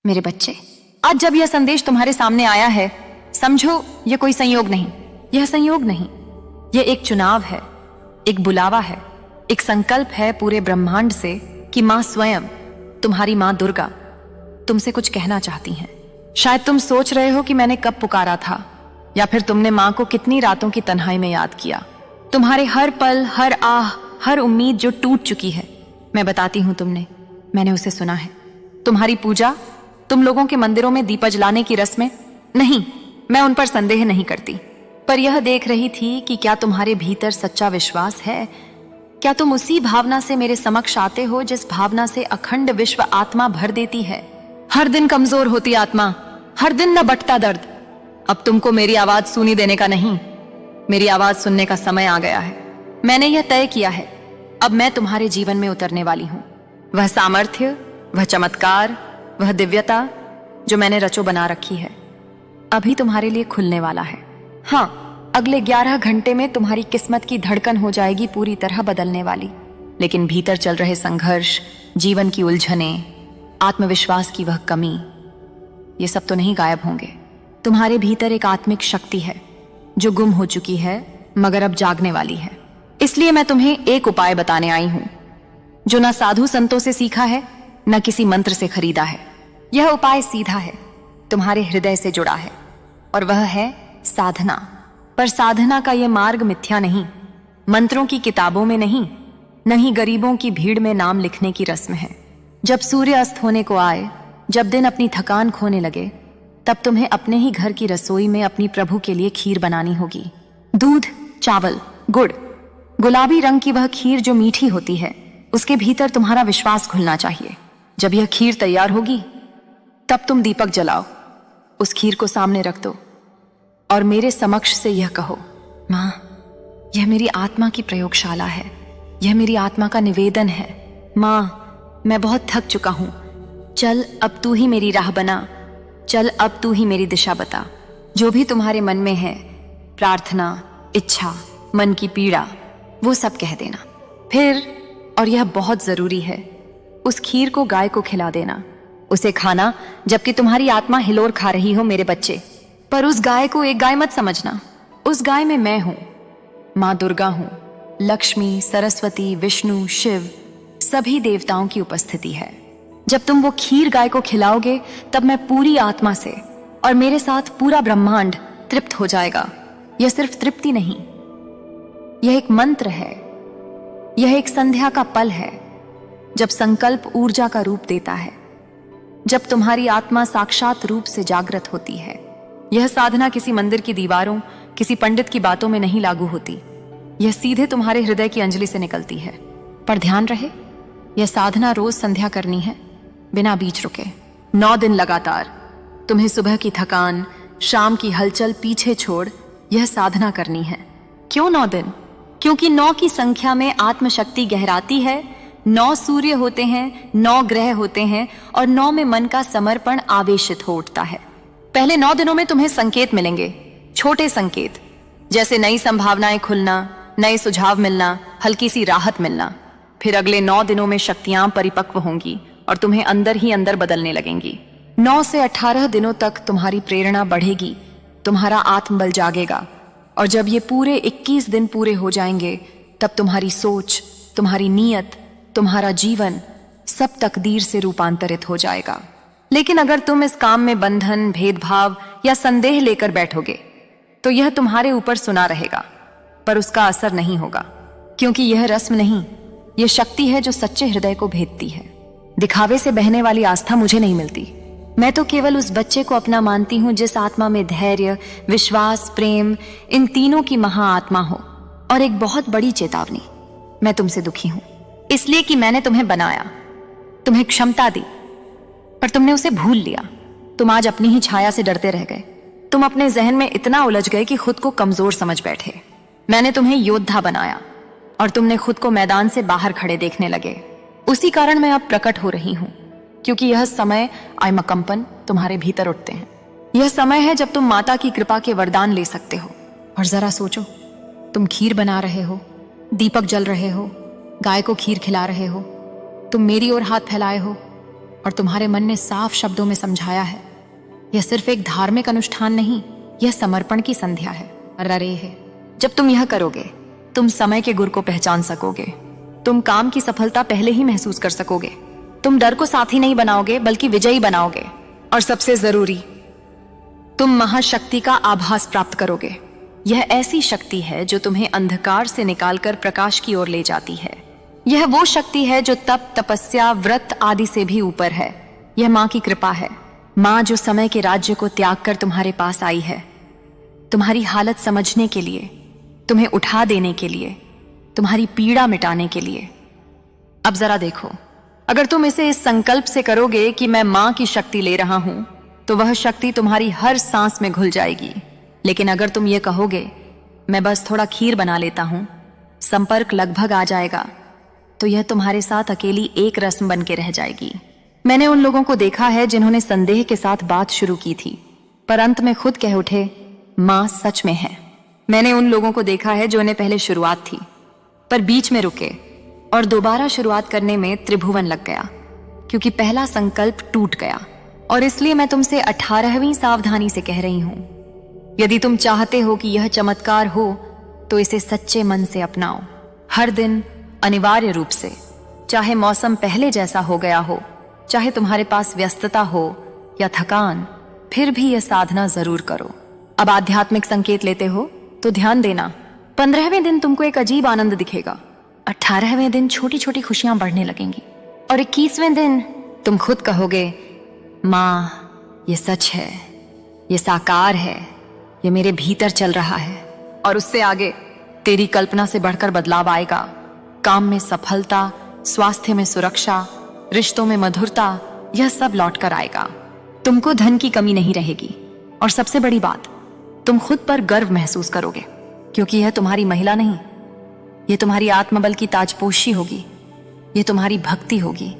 मेरे बच्चे, आज जब यह संदेश तुम्हारे सामने आया है, समझो यह कोई संयोग नहीं, यह संयोग नहीं, यह एक चुनाव है, एक बुलावा है, एक संकल्प है पूरे ब्रह्मांड से कि मां स्वयं, तुम्हारी मां दुर्गा तुमसे कुछ कहना चाहती हैं। शायद तुम सोच रहे हो कि मैंने कब पुकारा था, या फिर तुमने मां को कितनी रातों की तन्हाई में याद किया। तुम्हारे हर पल, हर आह, हर उम्मीद जो टूट चुकी है, मैं बताती हूं मैंने उसे सुना है। तुम्हारी पूजा, तुम लोगों के मंदिरों में दीपक जलाने की रस्में, नहीं, मैं उन पर संदेह नहीं करती, पर यह देख रही थी कि क्या तुम्हारे भीतर सच्चा विश्वास है। क्या तुम उसी भावना से मेरे समक्ष आते हो जिस भावना से अखंड विश्व आत्मा भर देती है। हर दिन कमजोर होती आत्मा, हर दिन न बटता दर्द। अब तुमको मेरी आवाज सुनी देने का नहीं, मेरी आवाज सुनने का समय आ गया है। मैंने यह तय किया है, अब मैं तुम्हारे जीवन में उतरने वाली हूं। वह सामर्थ्य, वह चमत्कार, वह दिव्यता जो मैंने रचो बना रखी है, अभी तुम्हारे लिए खुलने वाला है। हाँ, अगले 11 घंटे में तुम्हारी किस्मत की धड़कन हो जाएगी पूरी तरह बदलने वाली। लेकिन भीतर चल रहे संघर्ष, जीवन की उलझने, आत्मविश्वास की वह कमी, ये सब तो नहीं गायब होंगे। तुम्हारे भीतर एक आत्मिक शक्ति है जो गुम हो चुकी है, मगर अब जागने वाली है। इसलिए मैं तुम्हें एक उपाय बताने आई हूं जो न साधु संतों से सीखा है, न किसी मंत्र से खरीदा है। यह उपाय सीधा है, तुम्हारे हृदय से जुड़ा है, और वह है साधना। पर साधना का यह मार्ग मिथ्या नहीं, मंत्रों की किताबों में नहीं गरीबों की भीड़ में नाम लिखने की रस्म है। जब सूर्य अस्त होने को आए, जब दिन अपनी थकान खोने लगे, तब तुम्हें अपने ही घर की रसोई में अपनी प्रभु के लिए खीर बनानी होगी। दूध, चावल, गुड़, गुलाबी रंग की वह खीर जो मीठी होती है, उसके भीतर तुम्हारा विश्वास घुलना चाहिए। जब यह खीर तैयार होगी, तब तुम दीपक जलाओ, उस खीर को सामने रख दो और मेरे समक्ष से यह कहो, मां, यह मेरी आत्मा की प्रयोगशाला है, यह मेरी आत्मा का निवेदन है। मां, मैं बहुत थक चुका हूं, चल अब तू ही मेरी राह बना, चल अब तू ही मेरी दिशा बता। जो भी तुम्हारे मन में है, प्रार्थना, इच्छा, मन की पीड़ा, वो सब कह देना। फिर, और यह बहुत जरूरी है, उस खीर को गाय को खिला देना। उसे खाना जबकि तुम्हारी आत्मा हिलोर खा रही हो मेरे बच्चे। पर उस गाय को एक गाय मत समझना, उस गाय में मैं हूं, मां दुर्गा हूं, लक्ष्मी, सरस्वती, विष्णु, शिव, सभी देवताओं की उपस्थिति है। जब तुम वो खीर गाय को खिलाओगे, तब मैं पूरी आत्मा से और मेरे साथ पूरा ब्रह्मांड तृप्त हो जाएगा। यह सिर्फ तृप्ति नहीं, यह एक मंत्र है, यह एक संध्या का पल है, जब संकल्प ऊर्जा का रूप देता है, जब तुम्हारी आत्मा साक्षात रूप से जागृत होती है। यह साधना किसी मंदिर की दीवारों, किसी पंडित की बातों में नहीं लागू होती, यह सीधे तुम्हारे हृदय की अंजलि से निकलती है। पर ध्यान रहे, यह साधना रोज संध्या करनी है, बिना बीच रुके, 9 दिन लगातार। तुम्हें सुबह की थकान, शाम की हलचल पीछे छोड़ यह साधना करनी है। क्यों 9 दिन? क्योंकि 9 की संख्या में आत्मशक्ति गहराती है, 9 सूर्य होते हैं, 9 ग्रह होते हैं, और 9 में मन का समर्पण आवेशित हो उठता है। पहले 9 दिनों में तुम्हें संकेत मिलेंगे, छोटे संकेत, जैसे नई संभावनाएं खुलना, नए सुझाव मिलना, हल्की सी राहत मिलना। फिर अगले 9 दिनों में शक्तियां परिपक्व होंगी और तुम्हें अंदर ही अंदर बदलने लगेंगी। 9 से 18 दिनों तक तुम्हारी प्रेरणा बढ़ेगी, तुम्हारा आत्मबल जागेगा, और जब ये पूरे 21 दिन पूरे हो जाएंगे, तब तुम्हारी सोच, तुम्हारी नीयत, तुम्हारा जीवन सब तकदीर से रूपांतरित हो जाएगा। लेकिन अगर तुम इस काम में बंधन, भेदभाव या संदेह लेकर बैठोगे, तो यह तुम्हारे ऊपर सुना रहेगा, पर उसका असर नहीं होगा, क्योंकि यह रस्म नहीं, यह शक्ति है जो सच्चे हृदय को भेदती है। दिखावे से बहने वाली आस्था मुझे नहीं मिलती। मैं तो केवल उस बच्चे को अपना मानती हूं जिस आत्मा में धैर्य, विश्वास, प्रेम, इन तीनों की महाआत्मा हो। और एक बहुत बड़ी चेतावनी, मैं तुमसे दुखी हूं, इसलिए कि मैंने तुम्हें बनाया, तुम्हें क्षमता दी, पर तुमने उसे भूल लिया। तुम आज अपनी ही छाया से डरते रह गए। तुम अपने जहन में इतना उलझ गए कि खुद को कमजोर समझ बैठे। मैंने तुम्हें योद्धा बनाया और तुमने खुद को मैदान से बाहर खड़े देखने लगे। उसी कारण मैं अब प्रकट हो रही हूं, क्योंकि यह समय आइमकंपन तुम्हारे भीतर उठते हैं। यह समय है जब तुम माता की कृपा के वरदान ले सकते हो। और जरा सोचो, तुम खीर बना रहे हो, दीपक जल रहे हो, गाय को खीर खिला रहे हो, तुम मेरी ओर हाथ फैलाए हो, और तुम्हारे मन ने साफ शब्दों में समझाया है, यह सिर्फ एक धार्मिक अनुष्ठान नहीं, यह समर्पण की संध्या है, ररे है। जब तुम यह करोगे, तुम समय के गुर को पहचान सकोगे, तुम काम की सफलता पहले ही महसूस कर सकोगे, तुम डर को साथी नहीं बनाओगे बल्कि विजयी बनाओगे, और सबसे जरूरी, तुम महाशक्ति का आभास प्राप्त करोगे। यह ऐसी शक्ति है जो तुम्हें अंधकार से निकालकर प्रकाश की ओर ले जाती है। यह वो शक्ति है जो तप, तपस्या, व्रत आदि से भी ऊपर है। यह माँ की कृपा है, माँ जो समय के राज्य को त्याग कर तुम्हारे पास आई है, तुम्हारी हालत समझने के लिए, तुम्हें उठा देने के लिए, तुम्हारी पीड़ा मिटाने के लिए। अब जरा देखो, अगर तुम इसे इस संकल्प से करोगे कि मैं माँ की शक्ति ले रहा हूं, तो वह शक्ति तुम्हारी हर सांस में घुल जाएगी। लेकिन अगर तुम ये कहोगे मैं बस थोड़ा खीर बना लेता हूं, संपर्क लगभग आ जाएगा, तो यह तुम्हारे साथ अकेली एक रस्म बन के रह जाएगी। मैंने उन लोगों को देखा है जिन्होंने संदेह के साथ बात शुरू की थी, पर अंत में खुद कह उठे माँ सच में है। मैंने उन लोगों को देखा है जो उन्हें पहले शुरुआत थी, पर बीच में रुके और दोबारा शुरुआत करने में त्रिभुवन लग गया, क्योंकि पहला संकल्प टूट गया। और इसलिए मैं तुमसे 18वीं सावधानी से कह रही हूं, यदि तुम चाहते हो कि यह चमत्कार हो तो इसे सच्चे मन से अपनाओ। हर दिन अनिवार्य रूप से, चाहे मौसम पहले जैसा हो गया हो, चाहे तुम्हारे पास व्यस्तता हो या थकान, फिर भी यह साधना जरूर करो। अब आध्यात्मिक संकेत लेते हो तो ध्यान देना, 15वें दिन तुमको एक अजीब आनंद दिखेगा, 18वें दिन छोटी छोटी खुशियां बढ़ने लगेंगी, और 21वें दिन तुम खुद कहोगे माँ ये सच है, ये साकार है, ये मेरे भीतर चल रहा है। और उससे आगे तेरी कल्पना से बढ़कर बदलाव आएगा। काम में सफलता, स्वास्थ्य में सुरक्षा, रिश्तों में मधुरता, यह सब लौट कर आएगा। तुमको धन की कमी नहीं रहेगी, और सबसे बड़ी बात, तुम खुद पर गर्व महसूस करोगे, क्योंकि यह तुम्हारी महिला नहीं, यह तुम्हारी आत्मबल की ताजपोशी होगी, यह तुम्हारी भक्ति होगी,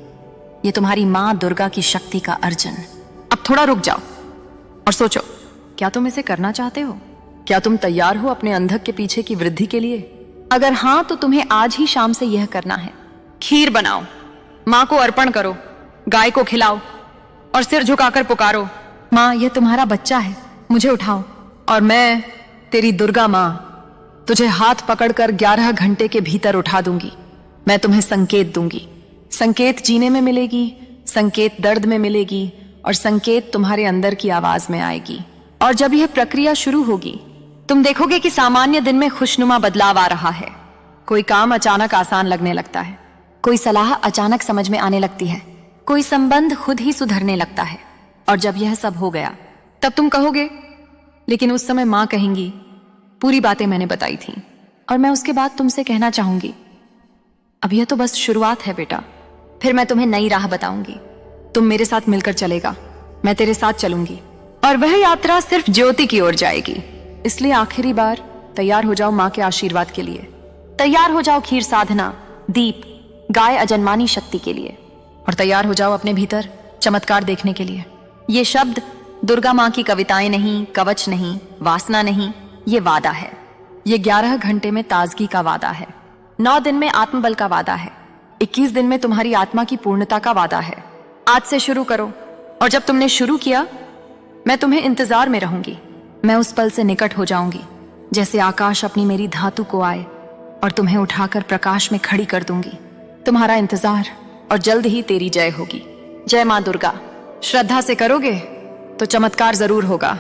यह तुम्हारी माँ दुर्गा की शक्ति का अर्जन। अब थोड़ा रुक जाओ और सोचो, क्या तुम इसे करना चाहते हो? क्या तुम तैयार हो अपने अंधक के पीछे की वृद्धि के लिए? अगर हाँ, तो तुम्हें आज ही शाम से यह करना है। खीर बनाओ, माँ को अर्पण करो, गाय को खिलाओ और सिर झुकाकर पुकारो, माँ यह तुम्हारा बच्चा है, मुझे उठाओ, और मैं तेरी दुर्गा माँ तुझे हाथ पकड़कर 11 घंटे के भीतर उठा दूंगी। मैं तुम्हें संकेत दूंगी, संकेत जीने में मिलेगी, संकेत दर्द में मिलेगी, और संकेत तुम्हारे अंदर की आवाज में आएगी। और जब यह प्रक्रिया शुरू होगी, तुम देखोगे कि सामान्य दिन में खुशनुमा बदलाव आ रहा है। कोई काम अचानक आसान लगने लगता है, कोई सलाह अचानक समझ में आने लगती है, कोई संबंध खुद ही सुधरने लगता है। और जब यह सब हो गया, तब तुम कहोगे, लेकिन उस समय माँ कहेंगी पूरी बातें मैंने बताई थी, और मैं उसके बाद तुमसे कहना चाहूंगी अब यह तो बस शुरुआत है बेटा, फिर मैं तुम्हें नई राह बताऊंगी। तुम मेरे साथ मिलकर चलेगा, मैं तेरे साथ चलूंगी, और वह यात्रा सिर्फ ज्योति की ओर जाएगी। इसलिए आखिरी बार तैयार हो जाओ माँ के आशीर्वाद के लिए, तैयार हो जाओ खीर साधना, दीप, गाय अजन्मानी शक्ति के लिए, और तैयार हो जाओ अपने भीतर चमत्कार देखने के लिए। ये शब्द दुर्गा माँ की कविताएं नहीं, कवच नहीं, वासना नहीं, ये वादा है। ये 11 घंटे में ताजगी का वादा है, 9 दिन में आत्मबल का वादा है, 21 दिन में तुम्हारी आत्मा की पूर्णता का वादा है। आज से शुरू करो, और जब तुमने शुरू किया, मैं तुम्हें इंतजार में रहूंगी। मैं उस पल से निकट हो जाऊंगी जैसे आकाश अपनी मेरी धातु को आए, और तुम्हें उठाकर प्रकाश में खड़ी कर दूंगी। तुम्हारा इंतजार, और जल्द ही तेरी जय होगी। जय माँ दुर्गा। श्रद्धा से करोगे तो चमत्कार जरूर होगा।